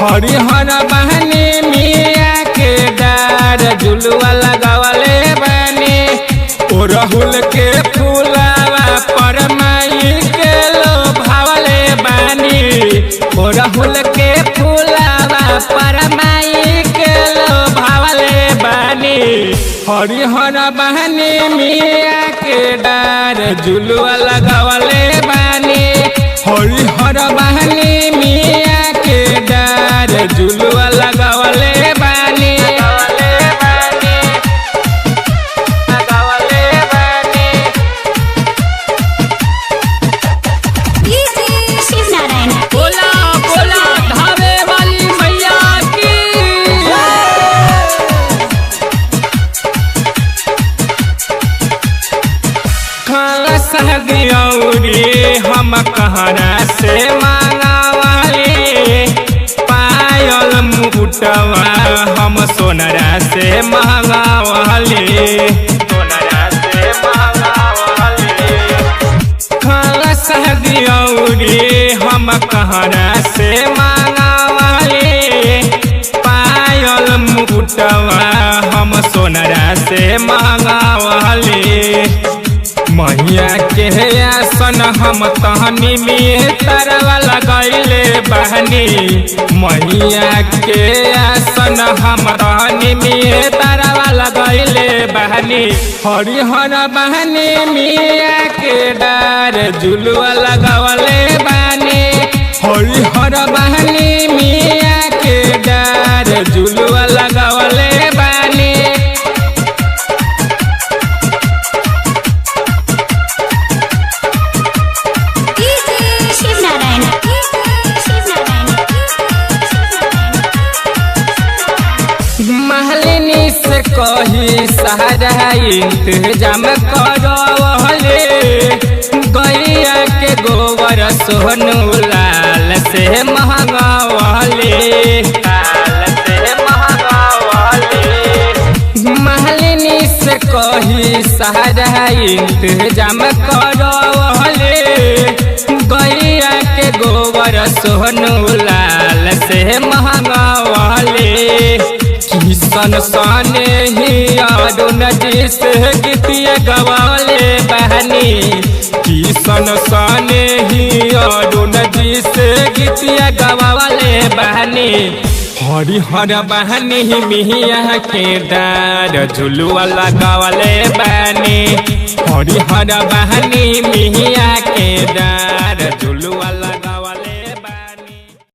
हरिहर बहनी मिया के डार झुलुआ लगावले बानी ओ राहुल के फूलावा पर माई के लो भावले बानी ओ राहुल के फूलावा पर माई के लो भावले बानी हरिहर बहनी मिया के डार झुलुआ लगावले बानी हरिहर बहनी मिया के डार झुलुआ लगावले बानी शिव नारायण बोला बोला धावे वाली मैया की खाला सहदियौरी हम कहरा से मांगावाले पायल मुकुटवा हम सोनरा से मांगावाले खाला सहदियौरी हम कहरा से मांगावाले पायल मुकुटवा हम सोनरा से मांगावाले मैया के आसन हम तहनी में तरवा लगैले बहनी मैया के आसन हम तहनी में तरवा लगैले बहनी हरिहर बहनी मिया के डार झुलुआ लगावले बानी हरिहर बहनी मिया के डार झुलुआ लगावले बानी शिव नारायण महलिनी से कही सारा इंतजाम करवले गैया के गोबर सोनू लाल से महंगावले महलिनी से कही सारा इंतजाम करवले गैया के गोबर सोनू लाल से महंगावले किशन सने ही अरुण जी से गीतिया गवाले बहनी किशन सने ही अरुण जी से गीतिया गवाले बहनी हरिहर बहनी मिया के डार झुलुआ लगावले बहनी हरिहर बहनी मिया के डार झुलुआ